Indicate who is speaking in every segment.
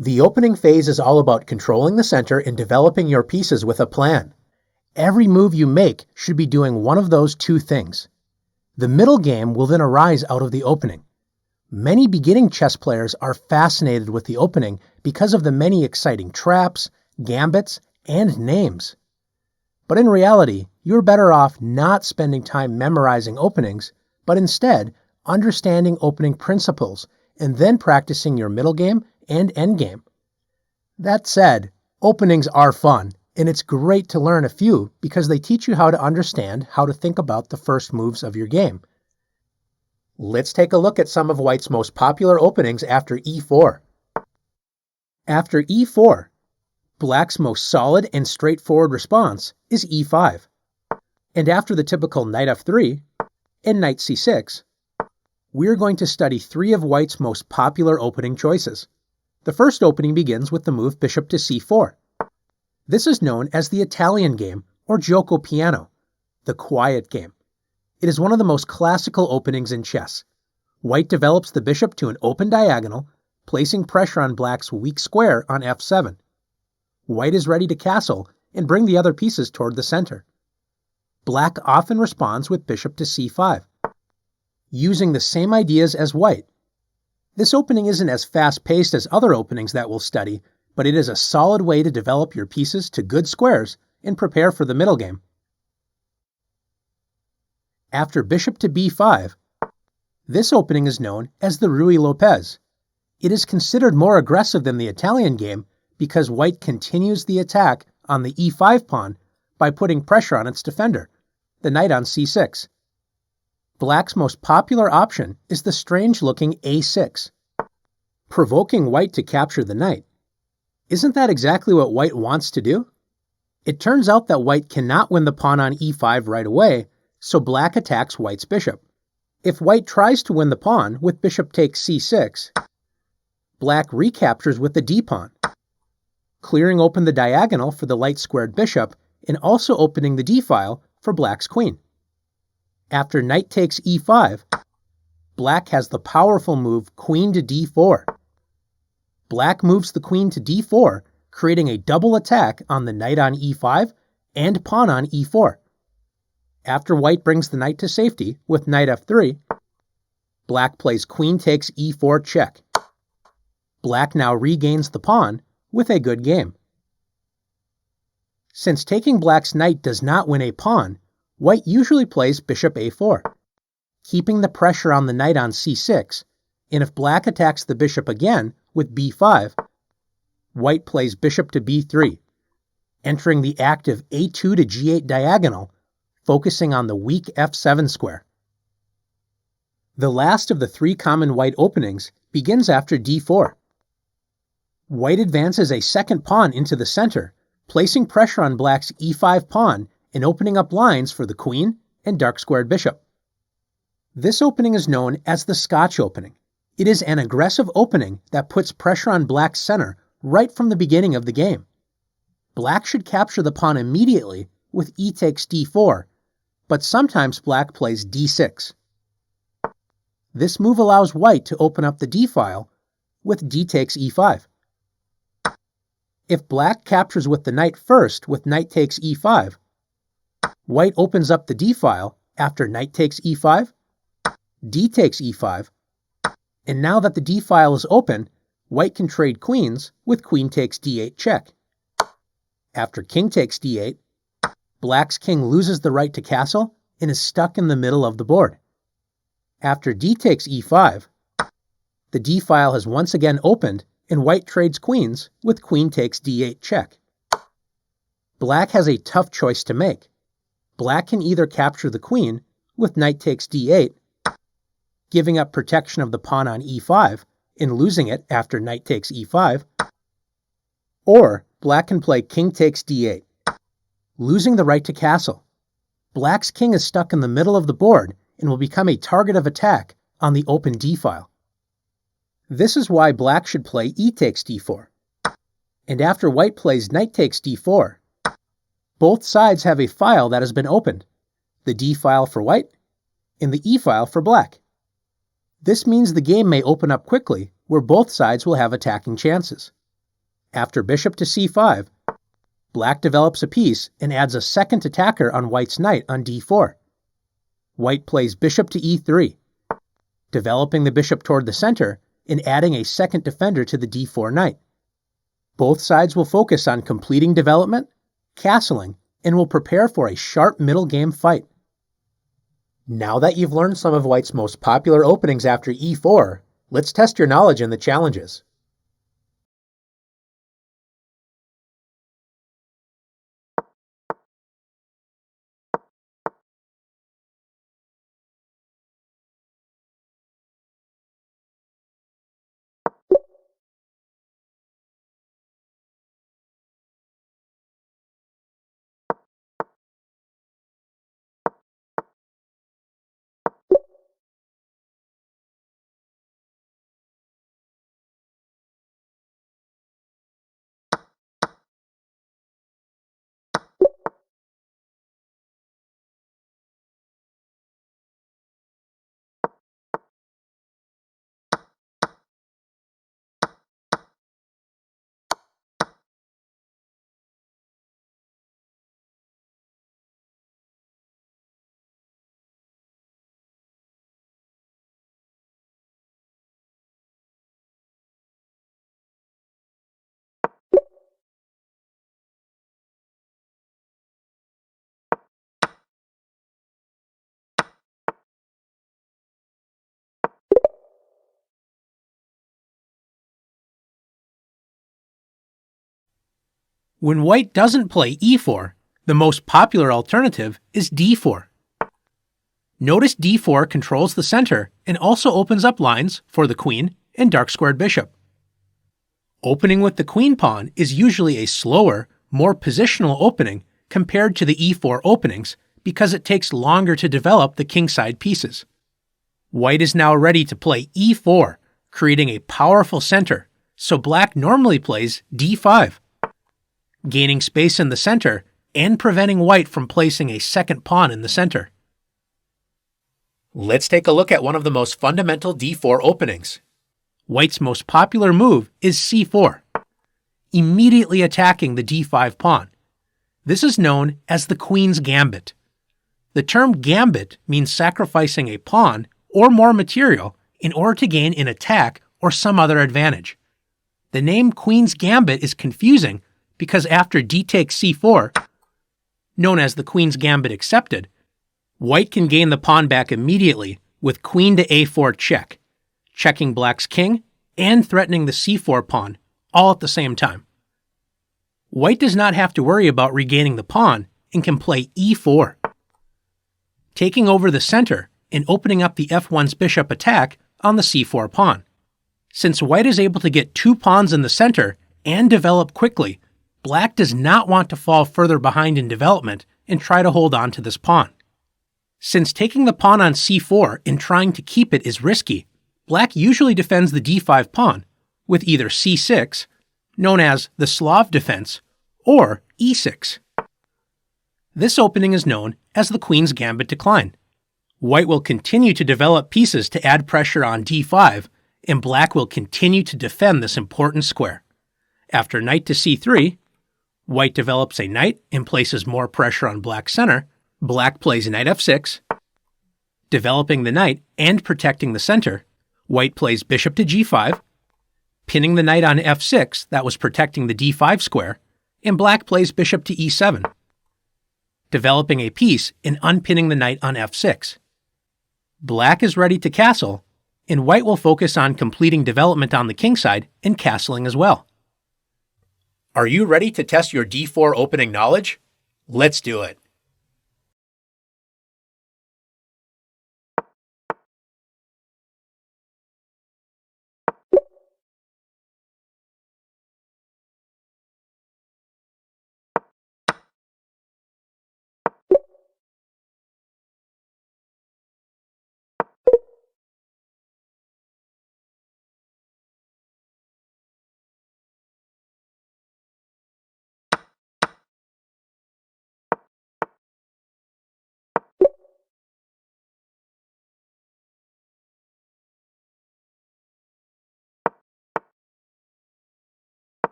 Speaker 1: The opening phase is all about controlling the center and developing your pieces with a plan. Every move you make should be doing one of those two things. The middle game will then arise out of the opening. Many beginning chess players are fascinated with the opening because of the many exciting traps, gambits, and names. But in reality, you're better off not spending time memorizing openings, but instead understanding opening principles and then practicing your middle game and endgame. That said, openings are fun, and it's great to learn a few because they teach you how to understand how to think about the first moves of your game. Let's take a look at some of White's most popular openings after e4. After e4, Black's most solid and straightforward response is e5. And after the typical knight f3 and knight c6, we're going to study three of White's most popular opening choices. The first opening begins with the move bishop to c4. This is known as the Italian game or gioco piano, the quiet game. It is one of the most classical openings in chess. White develops the bishop to an open diagonal, placing pressure on Black's weak square on f7. White is ready to castle and bring the other pieces toward the center. Black often responds with bishop to c5, using the same ideas as White. This opening isn't as fast-paced as other openings that we'll study, but it is a solid way to develop your pieces to good squares and prepare for the middle game. After bishop to b5, this opening is known as the Ruy Lopez. It is considered more aggressive than the Italian game because White continues the attack on the e5 pawn by putting pressure on its defender, the knight on c6. Black's most popular option is the strange-looking a6, provoking White to capture the knight. Isn't that exactly what White wants to do? It turns out that White cannot win the pawn on e5 right away, so Black attacks White's bishop. If White tries to win the pawn with bishop takes c6, Black recaptures with the d-pawn, clearing open the diagonal for the light-squared bishop and also opening the d-file for Black's queen. After knight takes e5, Black has the powerful move queen to d4. Black moves the queen to d4, creating a double attack on the knight on e5 and pawn on e4. After White brings the knight to safety with knight f3, Black plays queen takes e4 check. Black now regains the pawn with a good game. Since taking Black's knight does not win a pawn, White usually plays bishop a4, keeping the pressure on the knight on c6, and if Black attacks the bishop again with b5, White plays bishop to b3, entering the active a2 to g8 diagonal, focusing on the weak f7 square. The last of the three common White openings begins after d4. White advances a second pawn into the center, placing pressure on Black's e5 pawn and opening up lines for the queen and dark-squared bishop. This opening is known as the Scotch opening. It is an aggressive opening that puts pressure on Black's center right from the beginning of the game. Black should capture the pawn immediately with e takes d4, but sometimes Black plays d6. This move allows White to open up the d-file with d takes e5. If Black captures with the knight first with knight takes e5, White opens up the d-file after knight takes e5, d takes e5, and now that the d-file is open, White can trade queens with queen takes d8 check. After king takes d8, Black's king loses the right to castle and is stuck in the middle of the board. After d takes e5, the d-file has once again opened and White trades queens with queen takes d8 check. Black has a tough choice to make. Black can either capture the queen with knight takes d8, giving up protection of the pawn on e5 and losing it after knight takes e5, or Black can play king takes d8, losing the right to castle. Black's king is stuck in the middle of the board and will become a target of attack on the open d-file. This is why Black should play e takes d4. And after White plays knight takes d4, both sides have a file that has been opened, the d-file for White and the e-file for Black. This means the game may open up quickly, where both sides will have attacking chances. After bishop to c5, black develops a piece and adds a second attacker on white's knight on d4. White plays bishop to e3, developing the bishop toward the center and adding a second defender to the d4 knight. Both sides will focus on completing development, castling, and will prepare for a sharp middle game fight. Now that you've learned some of white's most popular openings after e4, let's test your knowledge in the challenges. When white doesn't play e4, the most popular alternative is d4. Notice d4 controls the center and also opens up lines for the queen and dark-squared bishop. Opening with the queen pawn is usually a slower, more positional opening compared to the e4 openings because it takes longer to develop the kingside pieces. White is now ready to play e4, creating a powerful center, so black normally plays d5, gaining space in the center and preventing white from placing a second pawn in the center. Let's take a look at one of the most fundamental d4 openings. White's most popular move is c4, immediately attacking the d5 pawn. This is known as the queen's gambit. The term gambit means sacrificing a pawn or more material in order to gain an attack or some other advantage. The name queen's gambit is confusing because after d takes c4, known as the queen's gambit accepted, white can gain the pawn back immediately with queen to a4 check, checking black's king and threatening the c4 pawn, all at the same time. White does not have to worry about regaining the pawn and can play e4, taking over the center and opening up the f1's bishop attack on the c4 pawn. Since white is able to get two pawns in the center and develop quickly, black does not want to fall further behind in development and try to hold on to this pawn. Since taking the pawn on c4 and trying to keep it is risky, black usually defends the d5 pawn with either c6, known as the Slav defense, or e6. This opening is known as the queen's gambit decline. White will continue to develop pieces to add pressure on d5, and black will continue to defend this important square. After knight to c3, white develops a knight and places more pressure on black's center. Black plays knight f6, developing the knight and protecting the center. White plays bishop to g5, pinning the knight on f6 that was protecting the d5 square, and black plays bishop to e7, developing a piece and unpinning the knight on f6. Black is ready to castle, and white will focus on completing development on the kingside and castling as well. Are you ready to test your d4 opening knowledge? Let's do it.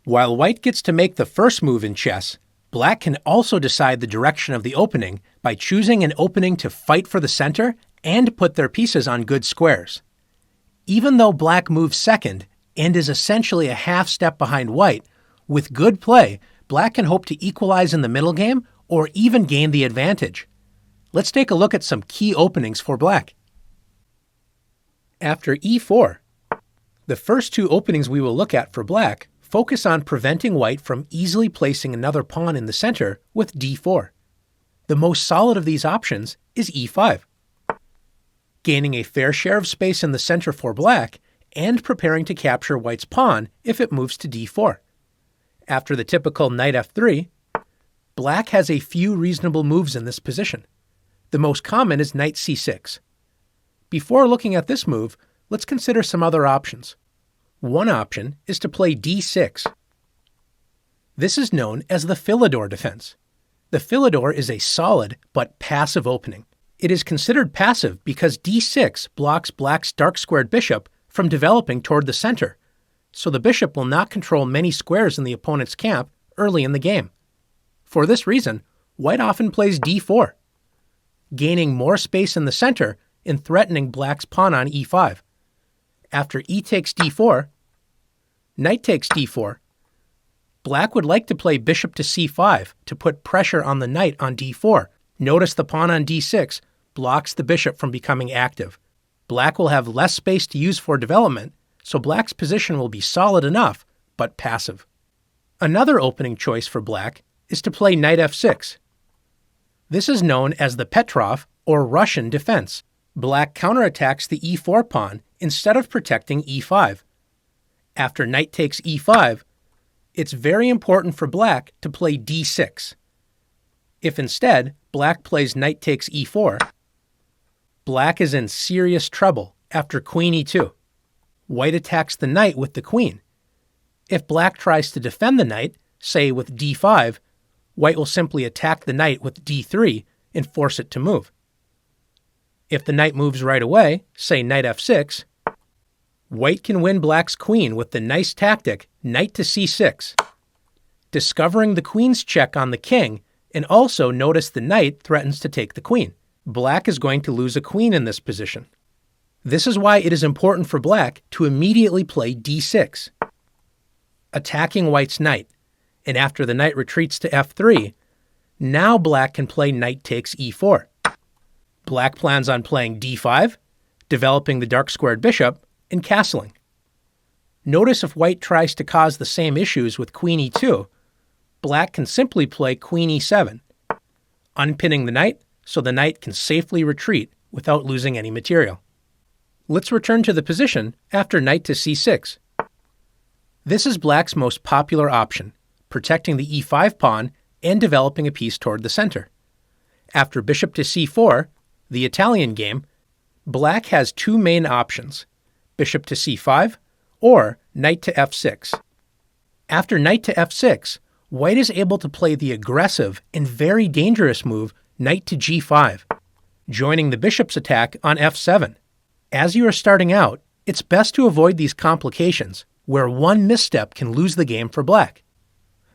Speaker 1: While white gets to make the first move in chess, black can also decide the direction of the opening by choosing an opening to fight for the center and put their pieces on good squares. Even though black moves second and is essentially a half step behind white, with good play, black can hope to equalize in the middle game or even gain the advantage. Let's take a look at some key openings for black. After e4, the first two openings we will look at for black focus on preventing white from easily placing another pawn in the center with d4. The most solid of these options is e5, gaining a fair share of space in the center for black and preparing to capture white's pawn if it moves to d4. After the typical knight f3, black has a few reasonable moves in this position. The most common is knight c6. Before looking at this move, let's consider some other options. One option is to play d6. This is known as the Philidor defense. The Philidor is a solid but passive opening. It is considered passive because d6 blocks black's dark-squared bishop from developing toward the center, so the bishop will not control many squares in the opponent's camp early in the game. For this reason, white often plays d4, gaining more space in the center and threatening black's pawn on e5. After e takes d4, knight takes d4, black would like to play bishop to c5 to put pressure on the knight on d4. Notice the pawn on d6 blocks the bishop from becoming active. Black will have less space to use for development, so black's position will be solid enough, but passive. Another opening choice for black is to play knight f6. This is known as the Petrov or Russian defense. Black counterattacks the e4 pawn instead of protecting e5. After knight takes e5, it's very important for black to play d6. If instead black plays knight takes e4, black is in serious trouble after queen e2. White attacks the knight with the queen. If black tries to defend the knight, say with d5, white will simply attack the knight with d3 and force it to move. If the knight moves right away, say knight f6, white can win black's queen with the nice tactic knight to c6, discovering the queen's check on the king, and also notice the knight threatens to take the queen. Black is going to lose a queen in this position. This is why it is important for black to immediately play d6, attacking white's knight, and after the knight retreats to f3, now black can play knight takes e4. Black plans on playing d5, developing the dark-squared bishop, and castling. Notice if white tries to cause the same issues with queen e2, black can simply play queen e7, unpinning the knight so the knight can safely retreat without losing any material. Let's return to the position after knight to c6. This is black's most popular option, protecting the e5 pawn and developing a piece toward the center. After bishop to c4, the Italian game, black has two main options, bishop to c5 or knight to f6. After knight to f6, white is able to play the aggressive and very dangerous move knight to g5, joining the bishop's attack on f7. As you are starting out, it's best to avoid these complications, where one misstep can lose the game for black.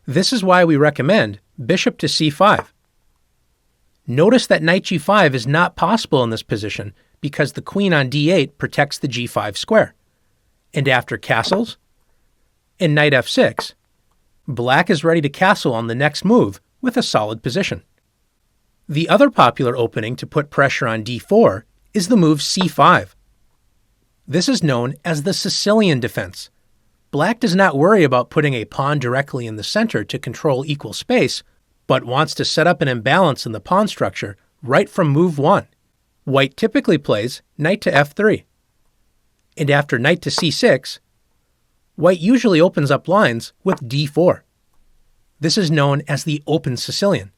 Speaker 1: This is why we recommend bishop to c5. Notice that knight g5 is not possible in this position because the queen on d8 protects the g5 square. And after castles and knight f6, black is ready to castle on the next move with a solid position. The other popular opening to put pressure on d4 is the move c5. This is known as the Sicilian defense. Black does not worry about putting a pawn directly in the center to control equal space, but wants to set up an imbalance in the pawn structure right from move 1. White typically plays knight to f3. And after knight to c6, white usually opens up lines with d4. This is known as the open Sicilian.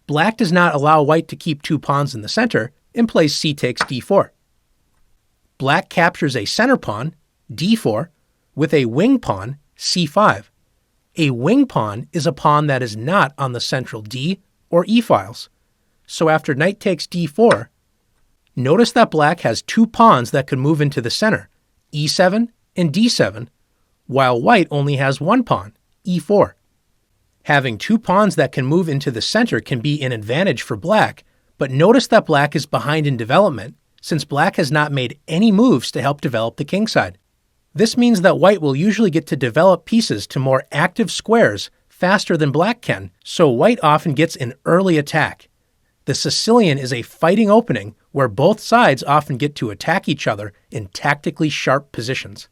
Speaker 1: Black does not allow white to keep two pawns in the center and plays c takes d4. Black captures a center pawn, d4, with a wing pawn, c5. A wing pawn is a pawn that is not on the central d or e files. So after knight takes d4, notice that black has two pawns that could move into the center, e7 and d7, while white only has one pawn, e4. Having two pawns that can move into the center can be an advantage for black, but notice that black is behind in development, since black has not made any moves to help develop the kingside. This means that white will usually get to develop pieces to more active squares faster than black can, so white often gets an early attack. The Sicilian is a fighting opening where both sides often get to attack each other in tactically sharp positions.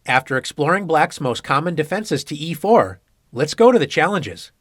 Speaker 1: After exploring black's most common defenses to e4, let's go to the challenges.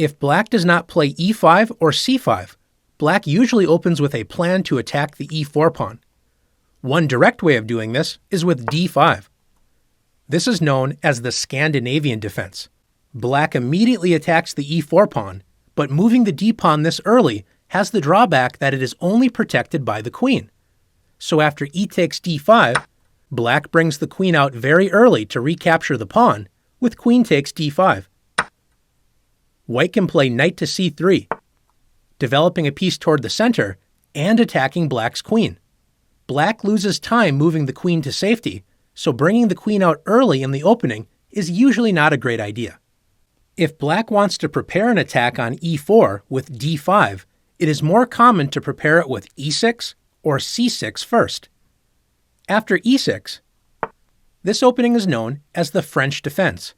Speaker 1: If black does not play e5 or c5, black usually opens with a plan to attack the e4 pawn. One direct way of doing this is with d5. This is known as the Scandinavian defense. Black immediately attacks the e4 pawn, but moving the d-pawn this early has the drawback that it is only protected by the queen. So after e takes d5, black brings the queen out very early to recapture the pawn, with queen takes d5. White can play knight to c3, developing a piece toward the center and attacking black's queen. Black loses time moving the queen to safety, so bringing the queen out early in the opening is usually not a great idea. If black wants to prepare an attack on e4 with d5, it is more common to prepare it with e6 or c6 first. After e6, this opening is known as the French defense.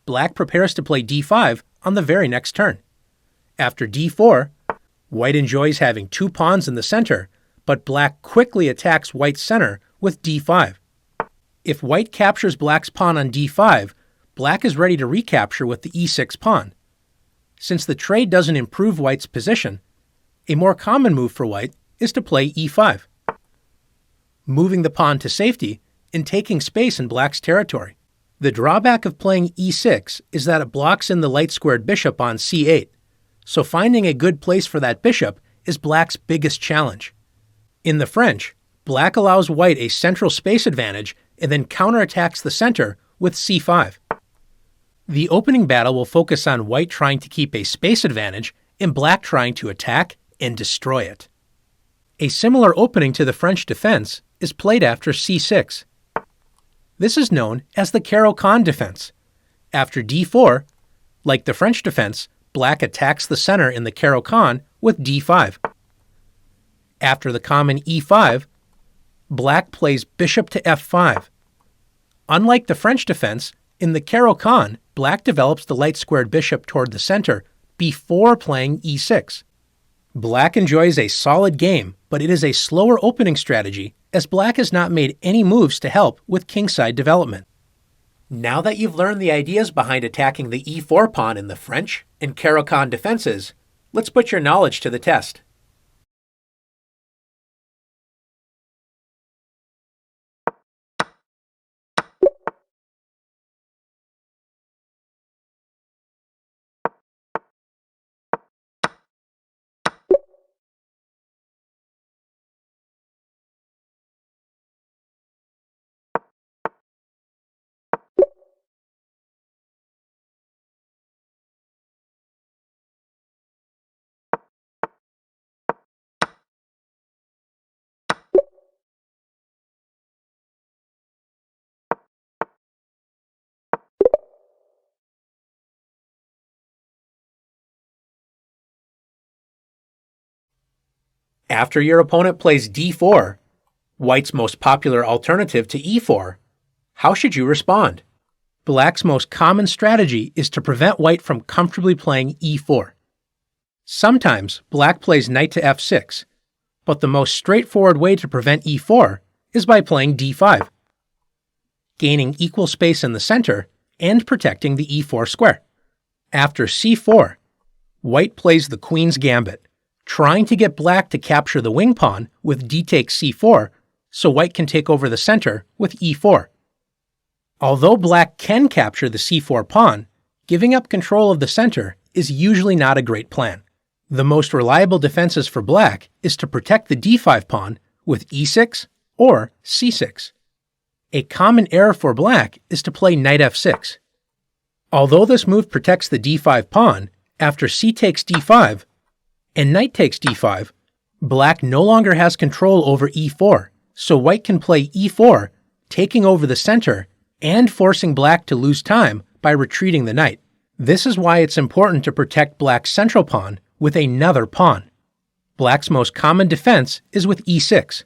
Speaker 1: Black prepares to play d5 on the very next turn. After d4, white enjoys having two pawns in the center, but black quickly attacks white's center with d5. If white captures black's pawn on d5, black is ready to recapture with the e6 pawn. Since the trade doesn't improve white's position, a more common move for white is to play e5, moving the pawn to safety and taking space in black's territory. The drawback of playing e6 is that it blocks in the light-squared bishop on c8, so finding a good place for that bishop is black's biggest challenge. In the French, black allows white a central space advantage and then counterattacks the center with c5. The opening battle will focus on white trying to keep a space advantage and black trying to attack and destroy it. A similar opening to the French defense is played after c6. This is known as the Caro-Kann defense. After d4, like the French defense, black attacks the center in the Caro-Kann with d5. After the common e5, black plays bishop to f5. Unlike the French defense, in the Caro-Kann, black develops the light-squared bishop toward the center before playing e6. Black enjoys a solid game, but it is a slower opening strategy as black has not made any moves to help with kingside development. Now that you've learned the ideas behind attacking the e4 pawn in the French and Caro-Kann defenses, let's put your knowledge to the test. After your opponent plays d4, white's most popular alternative to e4, how should you respond? Black's most common strategy is to prevent white from comfortably playing e4. Sometimes black plays knight to f6, but the most straightforward way to prevent e4 is by playing d5, gaining equal space in the center and protecting the e4 square. After c4, white plays the queen's gambit, trying to get black to capture the wing pawn with d takes c4 so white can take over the center with e4. Although black can capture the c4 pawn, giving up control of the center is usually not a great plan. The most reliable defenses for black is to protect the d5 pawn with e6 or c6. A common error for black is to play knight f6. Although this move protects the d5 pawn, after c takes d5 and knight takes d5, black no longer has control over e4, so white can play e4, taking over the center and forcing black to lose time by retreating the knight. This is why it's important to protect black's central pawn with another pawn. Black's most common defense is with e6,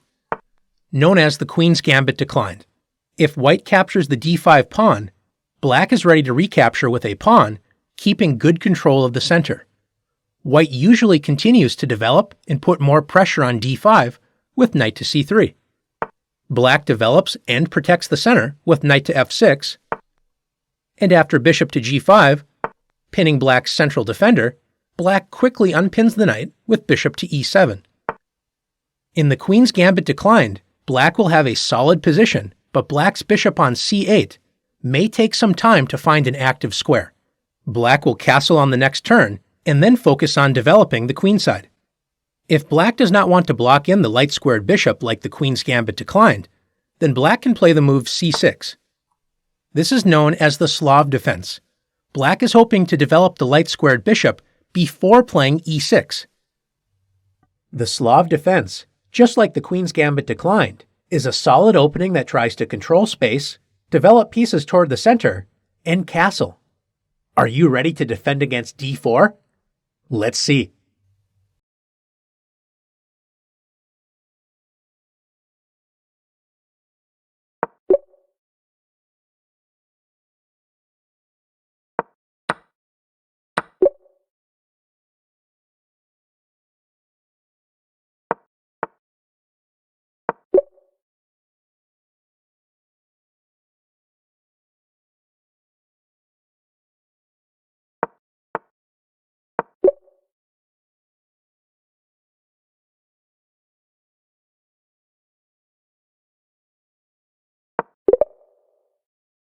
Speaker 1: known as the queen's gambit declined. If white captures the d5 pawn, black is ready to recapture with a pawn, keeping good control of the center. White usually continues to develop and put more pressure on d5 with knight to c3. Black develops and protects the center with knight to f6, and after bishop to g5, pinning black's central defender, black quickly unpins the knight with bishop to e7. In the queen's gambit declined, black will have a solid position, but black's bishop on c8 may take some time to find an active square. Black will castle on the next turn and then focus on developing the queenside. If black does not want to block in the light-squared bishop like the queen's gambit declined, then black can play the move c6. This is known as the Slav defense. Black is hoping to develop the light-squared bishop before playing e6. The Slav defense, just like the queen's gambit declined, is a solid opening that tries to control space, develop pieces toward the center, and castle. Are you ready to defend against d4? Let's see.